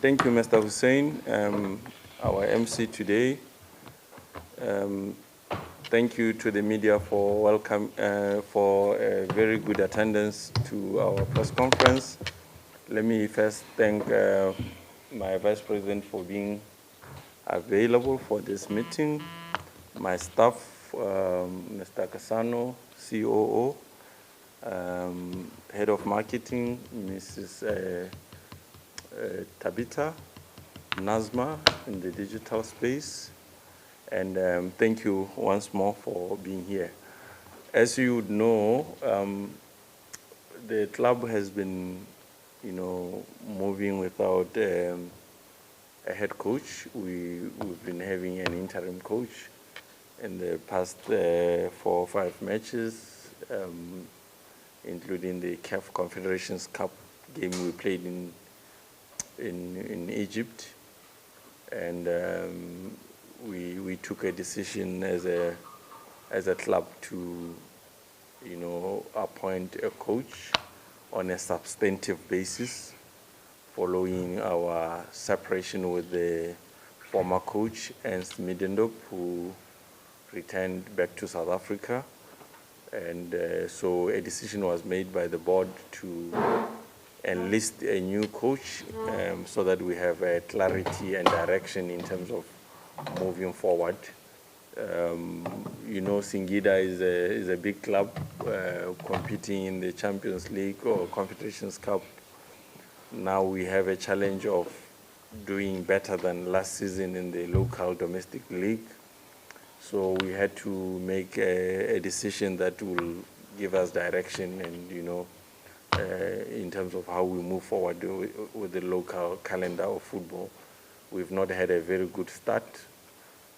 Thank you, Mr. Hussein, our MC today. Thank you to the media for for a very good attendance to our press conference. Let me first thank my Vice President for being available for this meeting, my staff, Mr. Casano, COO, Head of Marketing, Mrs. Tabitha, Nazma in the digital space, and thank you once more for being here. As you would know, the club has been, moving without a head coach. We've been having an interim coach in the past 4 or 5 matches, including the CAF Confederations Cup game we played in Egypt, and we took a decision as a club to, appoint a coach on a substantive basis, following our separation with the former coach Ernst Middendorp, who returned back to South Africa, and so a decision was made by the board to enlist a new coach so that we have clarity and direction in terms of moving forward. Singida is a big club competing in the Champions League or Confederations Cup. Now we have a challenge of doing better than last season in the local domestic league. So we had to make a decision that will give us direction and, in terms of how we move forward with the local calendar of football. We've not had a very good start,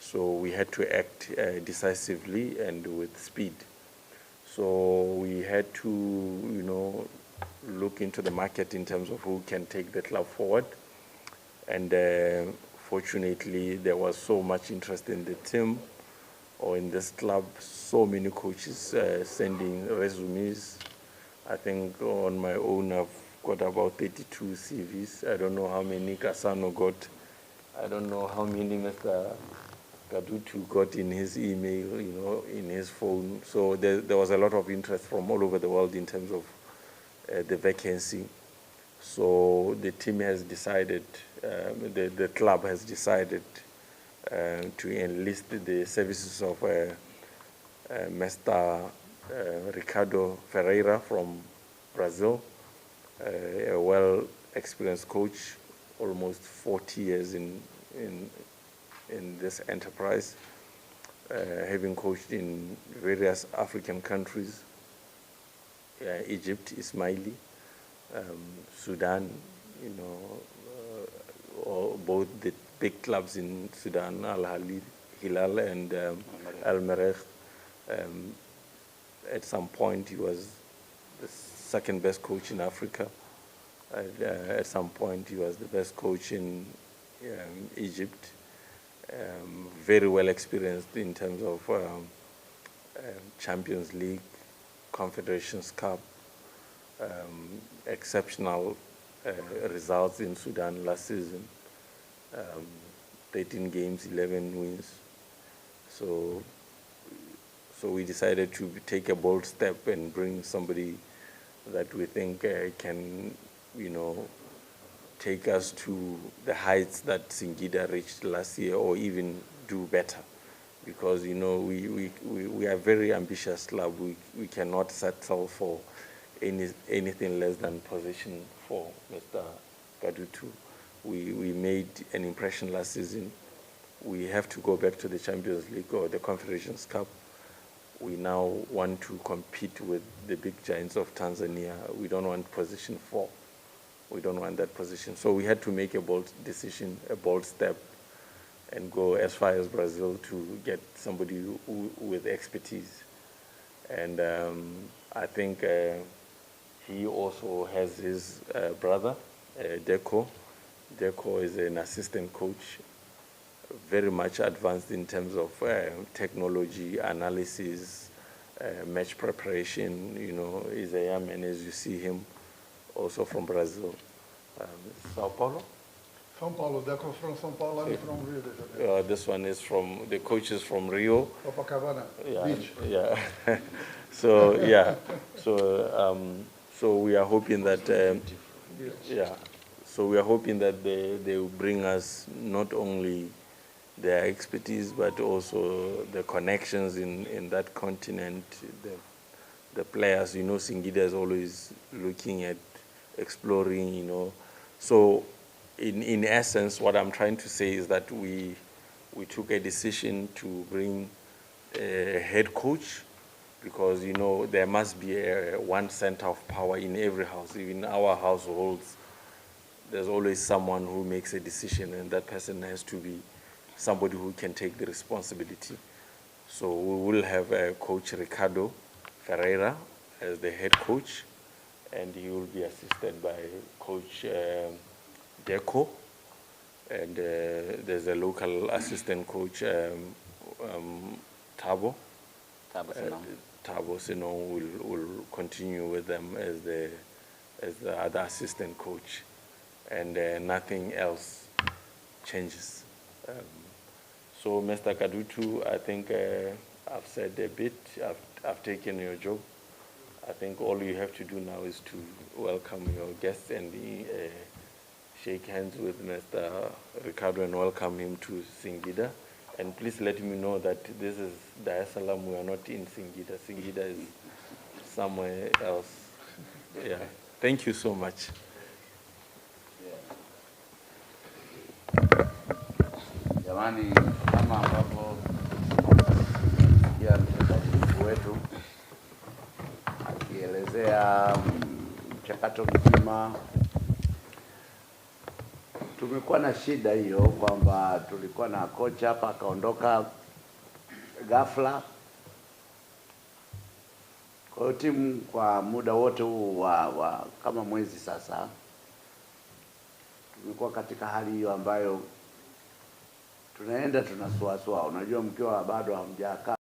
so we had to act decisively and with speed. So we had to, look into the market in terms of who can take the club forward. And fortunately, there was so much interest in the team or in this club, so many coaches sending resumes. I think on my own, I've got about 32 CVs. I don't know how many Casano got. I don't know how many Mr. Gadutu got in his email, in his phone. So there was a lot of interest from all over the world in terms of the vacancy. So the team has decided, the club has decided to enlist the services of Mr. Ricardo Ferreira from Brazil, a well-experienced coach, almost 40 years in this enterprise, having coached in various African countries, Egypt, Ismaili, Sudan, or both the big clubs in Sudan, Hilal and Al Merreikh. At some point, he was the second best coach in Africa. At some point, he was the best coach in Egypt. Very well experienced in terms of Champions League, Confederations Cup, exceptional results in Sudan last season. 13 games, 11 wins. So we decided to take a bold step and bring somebody that we think can, take us to the heights that Singida reached last year, or even do better. Because, we are a very ambitious club. We cannot settle for anything less than position for Mr. Gadutu. We made an impression last season. We have to go back to the Champions League or the Confederations Cup. We now want to compete with the big giants of Tanzania. We don't want position 4. We don't want that position. So we had to make a bold decision, a bold step, and go as far as Brazil to get somebody with expertise. And I think he also has his brother, Deco. Deco is an assistant coach, very much advanced in terms of technology, analysis, match preparation. He's a young man, as you see him, also from Brazil. Sao Paulo? São Paulo, they're from São Paulo, I'm from Rio de Janeiro. This one is from, the coach is from Rio. Copacabana Yeah, Beach. yeah. So yeah, so we are hoping that yeah, so we are hoping that they will bring us not only their expertise but also the connections in that continent, the players. You know, Singida is always looking at exploring. You know, so in essence, what I'm trying to say is that we took a decision to bring a head coach, because you know there must be one center of power in every house. Even our households, there's always someone who makes a decision, and that person has to be somebody who can take the responsibility. So we will have Coach Ricardo Ferreira as the head coach, and he will be assisted by Coach Deco, and there's a local assistant coach, Tabo. Tabo Sino will continue with them as the other assistant coach, and nothing else changes. So, Mr. Kadutu, I think I've said a bit. I've taken your job. I think all you have to do now is to welcome your guests and shake hands with Mr. Ricardo and welcome him to Singida. And please let me know that this is Dar es Salaam. We are not in Singida. Singida is somewhere else. Yeah. Thank you so much. Jamani, kama ambapo ya mchakato wetu akielezea mchakato mzima, tumekuwa na shida hiyo kwamba tulikuwa na kocha hapa akaondoka ghafla. Kwa hiyo timu kwa muda wote huu wa kama mwezi sasa tumekuwa katika hali hiyo ambayo tunaenda tunasuasua. Unajua, mkiwa bado hamjakaa